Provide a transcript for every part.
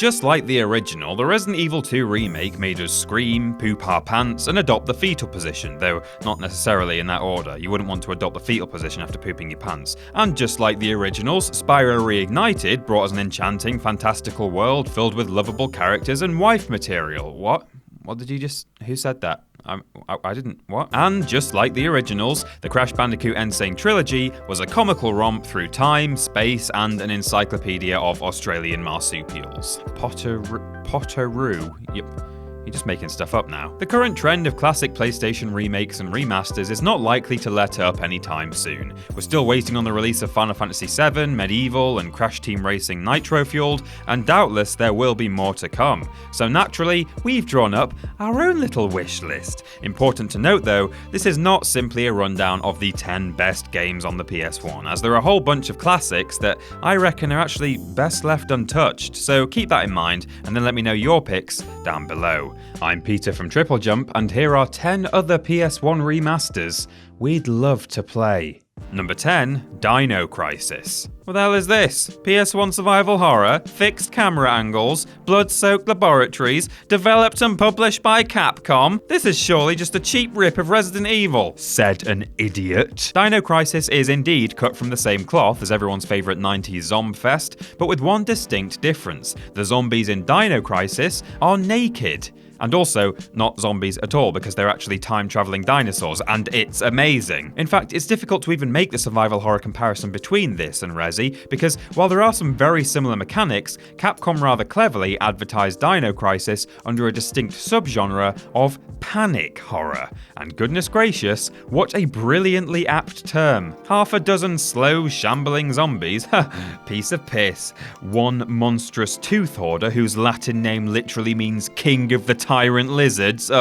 just like the original, the Resident Evil 2 remake made us scream, poop our pants, and adopt the fetal position, though not necessarily in that order. You wouldn't want to adopt the fetal position after pooping your pants. And just like the originals, Spyro Reignited brought us an enchanting, fantastical world filled with lovable characters and wife material. What? What did you just... Who said that? I didn't. What? And just like the originals, the Crash Bandicoot N. Sane Trilogy was a comical romp through time, space, and an encyclopedia of Australian marsupials. Potteroo. Yep. You're just making stuff up now. The current trend of classic PlayStation remakes and remasters is not likely to let up anytime soon. We're still waiting on the release of Final Fantasy VII, MediEvil, and Crash Team Racing Nitro-Fueled, and doubtless there will be more to come. So naturally, we've drawn up our own little wish list. Important to note though, this is not simply a rundown of the 10 best games on the PS1, as there are a whole bunch of classics that I reckon are actually best left untouched, so keep that in mind, and then let me know your picks down below. I'm Peter from TripleJump, and here are 10 other PS1 remasters we'd love to play. Number 10, Dino Crisis. What the hell is this? PS1 survival horror, fixed camera angles, blood-soaked laboratories, developed and published by Capcom? This is surely just a cheap rip of Resident Evil, said an idiot. Dino Crisis is indeed cut from the same cloth as everyone's favourite 90s Zombfest, but with one distinct difference. The zombies in Dino Crisis are naked. And also, not zombies at all, because they're actually time-travelling dinosaurs, and it's amazing. In fact, it's difficult to even make the survival horror comparison between this and Resi, because while there are some very similar mechanics, Capcom rather cleverly advertised Dino Crisis under a distinct subgenre of panic horror. And goodness gracious, what a brilliantly apt term. Half a dozen slow, shambling zombies, piece of piss. One monstrous tooth hoarder whose Latin name literally means King of the Tyrant Lizards.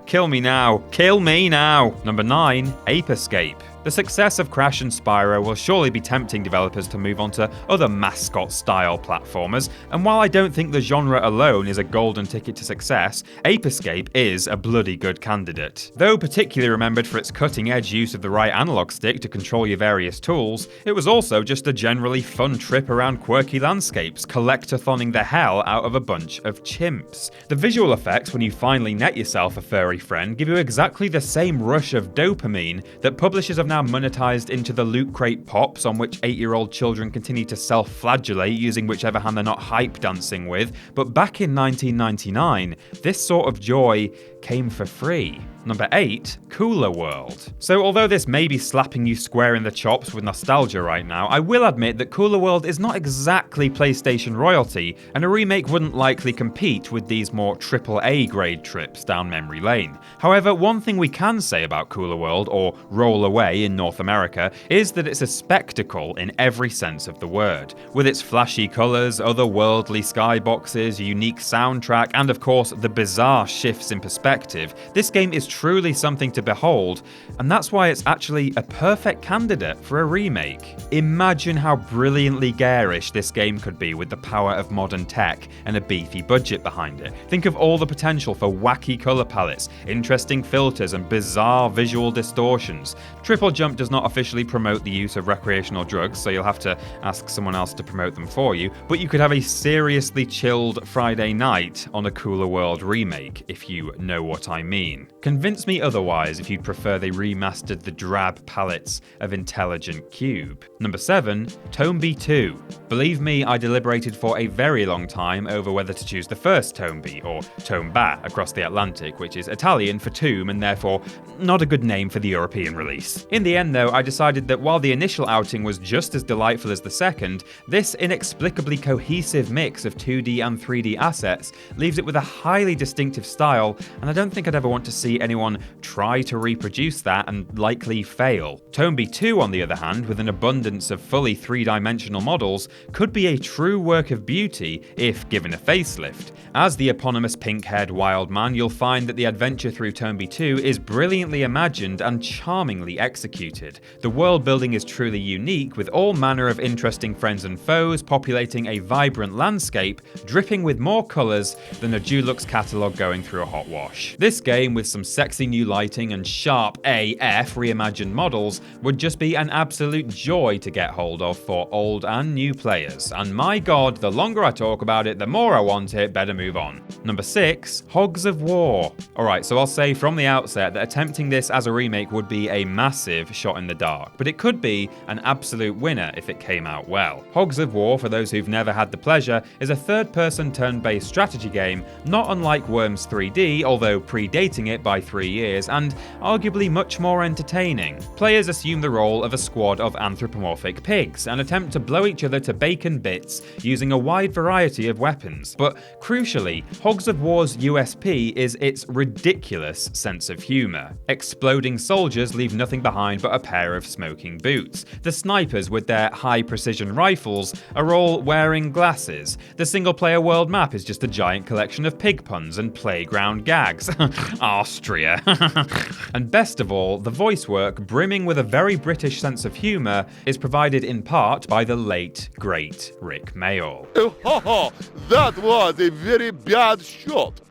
Kill me now. Kill me now. Number 9, Ape Escape. The success of Crash and Spyro will surely be tempting developers to move on to other mascot-style platformers, and while I don't think the genre alone is a golden ticket to success, Ape Escape is a bloody good candidate. Though particularly remembered for its cutting-edge use of the right analog stick to control your various tools, it was also just a generally fun trip around quirky landscapes, collectathoning the hell out of a bunch of chimps. The visual effects when you finally net yourself a furry friend give you exactly the same rush of dopamine that publishers have now monetized into the Loot Crate Pops on which 8-year-old children continue to self-flagellate using whichever hand they're not hype dancing with, but back in 1999, this sort of joy came for free. Number 8, Cooler World. So although this may be slapping you square in the chops with nostalgia right now, I will admit that Cooler World is not exactly PlayStation royalty, and a remake wouldn't likely compete with these more AAA grade trips down memory lane. However, one thing we can say about Cooler World, or Roll Away in North America, is that it's a spectacle in every sense of the word. With its flashy colours, otherworldly skyboxes, unique soundtrack, and of course the bizarre shifts in perspective, this game is truly something to behold, and that's why it's actually a perfect candidate for a remake. Imagine how brilliantly garish this game could be with the power of modern tech and a beefy budget behind it. Think of all the potential for wacky colour palettes, interesting filters, and bizarre visual distortions. TripleJump does not officially promote the use of recreational drugs, so you'll have to ask someone else to promote them for you, but you could have a seriously chilled Friday night on a Cooler World remake, if you know what I mean. Convince me otherwise if you'd prefer they remastered the drab palettes of Intelligent Cube. Number 7, Tombi 2. Believe me, I deliberated for a very long time over whether to choose the first Tombi, or Tomba across the Atlantic, which is Italian for tomb and therefore not a good name for the European release. In the end though, I decided that while the initial outing was just as delightful as the second, this inexplicably cohesive mix of 2D and 3D assets leaves it with a highly distinctive style, and I don't think I'd ever want to see anyone try to reproduce that and likely fail. Tombi 2, on the other hand, with an abundance of fully three-dimensional models, could be a true work of beauty if given a facelift. As the eponymous pink-haired wild man, you'll find that the adventure through Tombi 2 is brilliantly imagined and charmingly executed. The world building is truly unique, with all manner of interesting friends and foes populating a vibrant landscape dripping with more colours than a Dulux catalogue going through a hot wash. gosh. This game with some sexy new lighting and sharp AF reimagined models would just be an absolute joy to get hold of for old and new players. And my god, the longer I talk about it, the more I want it, better move on. Number 6, Hogs of War. Alright, so I'll say from the outset that attempting this as a remake would be a massive shot in the dark, but it could be an absolute winner if it came out well. Hogs of War, for those who've never had the pleasure, is a third-person turn-based strategy game, not unlike Worms 3D, although predating it by 3 years, and arguably much more entertaining. Players assume the role of a squad of anthropomorphic pigs and attempt to blow each other to bacon bits using a wide variety of weapons. But crucially, Hogs of War's USP is its ridiculous sense of humour. Exploding soldiers leave nothing behind but a pair of smoking boots. The snipers with their high-precision rifles are all wearing glasses. The single-player world map is just a giant collection of pig puns and playground gags. Austria. And best of all, the voice work, brimming with a very British sense of humour, is provided in part by the late, great Rick Mayall. Oh, that was a very bad shot.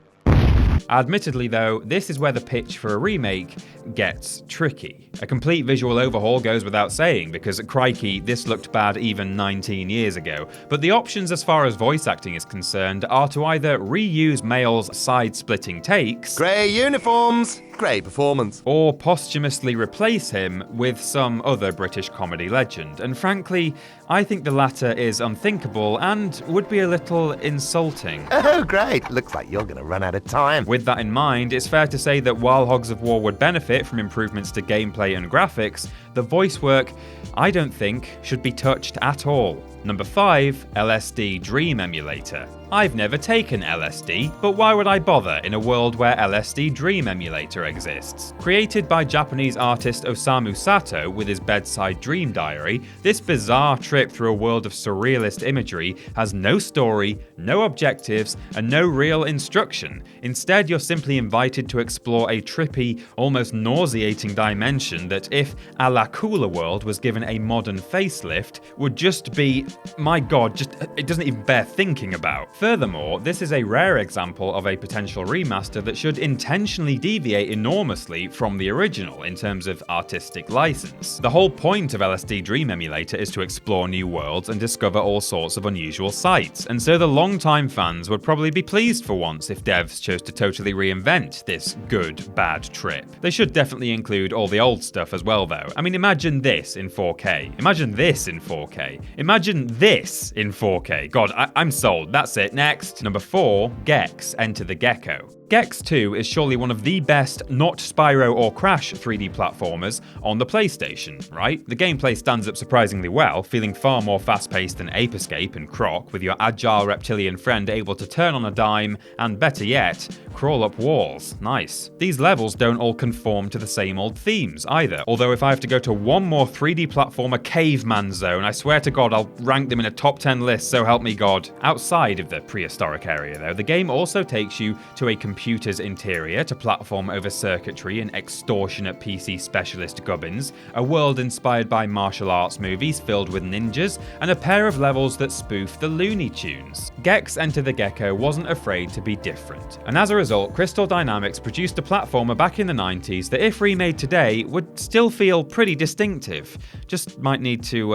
Admittedly though, this is where the pitch for a remake gets tricky. A complete visual overhaul goes without saying, because crikey, this looked bad even 19 years ago. But the options as far as voice acting is concerned are to either reuse Mayall's side-splitting takes, Grey uniforms, grey performance, or posthumously replace him with some other British comedy legend. And frankly, I think the latter is unthinkable and would be a little insulting. Oh great, looks like you're gonna run out of time. With that in mind, it's fair to say that while Hogs of War would benefit from improvements to gameplay and graphics, the voice work, I don't think, should be touched at all. Number 5, LSD Dream Emulator. I've never taken LSD, but why would I bother in a world where LSD Dream Emulator exists? Created by Japanese artist Osamu Sato with his bedside dream diary, this bizarre trip through a world of surrealist imagery has no story, no objectives, and no real instruction. Instead, you're simply invited to explore a trippy, almost nauseating dimension that, if a la Cooler World was given a modern facelift, would just be, my god, it doesn't even bear thinking about. Furthermore, this is a rare example of a potential remaster that should intentionally deviate enormously from the original in terms of artistic license. The whole point of LSD Dream Emulator is to explore new worlds and discover all sorts of unusual sights, and so the long-time fans would probably be pleased for once if devs chose to totally reinvent this good-bad trip. They should definitely include all the old stuff as well though. I mean, imagine this in 4K. Imagine this in 4K. Imagine this in 4K. God, I'm sold. That's it. Next. Number 4, Gex Enter the Gecko. Gex 2 is surely one of the best not Spyro or Crash 3D platformers on the PlayStation, right? The gameplay stands up surprisingly well, feeling far more fast-paced than Ape Escape and Croc, with your agile reptilian friend able to turn on a dime and, better yet, crawl up walls. Nice. These levels don't all conform to the same old themes either, although if I have to go to one more 3D platformer caveman zone, I swear to god I'll rank them in a top 10 list, so help me god. Outside of the prehistoric area though, the game also takes you to a computer's interior to platform over circuitry and extortionate PC specialist gubbins, a world inspired by martial arts movies filled with ninjas, and a pair of levels that spoof the Looney Tunes. Gex Enter the Gecko wasn't afraid to be different, and as a result, Crystal Dynamics produced a platformer back in the 90s that, if remade today, would still feel pretty distinctive. Just might need to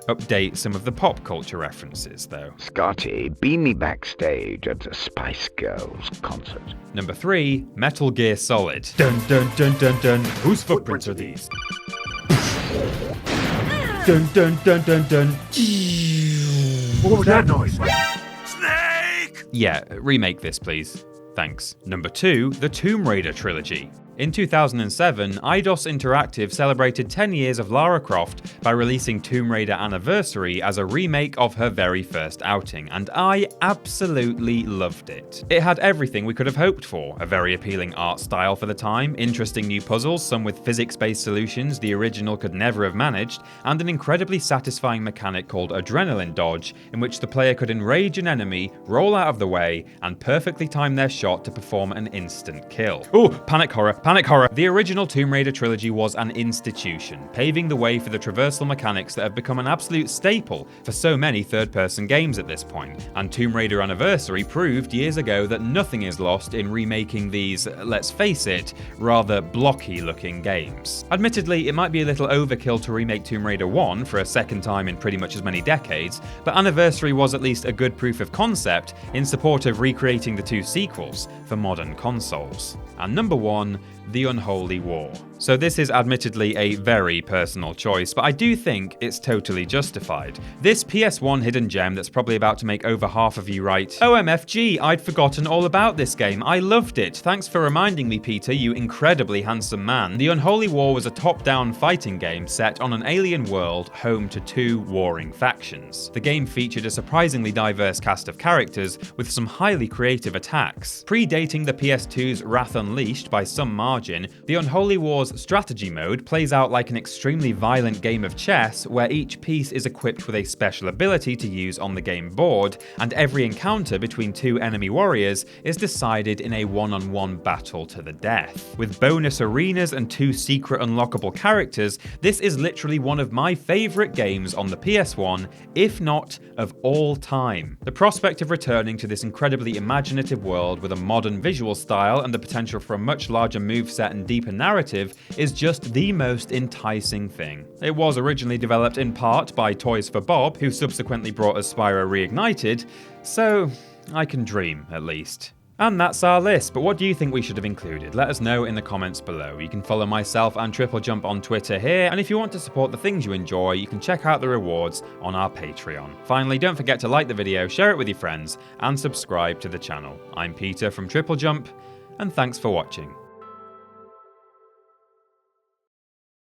update some of the pop culture references though. Scotty, beam me backstage at the Spice Girls concert. Number 3, Metal Gear Solid. Dun dun dun dun dun. Whose footprints are these? Dun dun dun dun dun. What was that noise? Snake! Yeah, remake this please. Thanks. Number 2, the Tomb Raider trilogy. In 2007, Eidos Interactive celebrated 10 years of Lara Croft by releasing Tomb Raider Anniversary as a remake of her very first outing, and I absolutely loved it. It had everything we could have hoped for: a very appealing art style for the time, interesting new puzzles, some with physics-based solutions the original could never have managed, and an incredibly satisfying mechanic called Adrenaline Dodge, in which the player could enrage an enemy, roll out of the way, and perfectly time their shot to perform an instant kill. Ooh, panic horror. Panic horror. The original Tomb Raider trilogy was an institution, paving the way for the traversal mechanics that have become an absolute staple for so many third-person games at this point. And Tomb Raider Anniversary proved years ago that nothing is lost in remaking these, let's face it, rather blocky-looking games. Admittedly, it might be a little overkill to remake Tomb Raider 1 for a second time in pretty much as many decades, but Anniversary was at least a good proof of concept in support of recreating the two sequels for modern consoles. And number 1, The Unholy War. So this is admittedly a very personal choice, but I do think it's totally justified. This PS1 hidden gem that's probably about to make over half of you write, OMFG, I'd forgotten all about this game, I loved it, thanks for reminding me Peter, you incredibly handsome man. The Unholy War was a top-down fighting game set on an alien world home to two warring factions. The game featured a surprisingly diverse cast of characters with some highly creative attacks. Predating the PS2's Wrath Unleashed by some margin, The Unholy War's strategy mode plays out like an extremely violent game of chess where each piece is equipped with a special ability to use on the game board, and every encounter between two enemy warriors is decided in a one-on-one battle to the death. With bonus arenas and two secret unlockable characters, this is literally one of my favourite games on the PS1, if not of all time. The prospect of returning to this incredibly imaginative world with a modern visual style and the potential for a much larger moveset and deeper narrative is just the most enticing thing. It was originally developed in part by Toys for Bob, who subsequently brought us Spyro Reignited, so I can dream, at least. And that's our list, but what do you think we should have included? Let us know in the comments below. You can follow myself and TripleJump on Twitter here, and if you want to support the things you enjoy, you can check out the rewards on our Patreon. Finally, don't forget to like the video, share it with your friends, and subscribe to the channel. I'm Peter from TripleJump, and thanks for watching.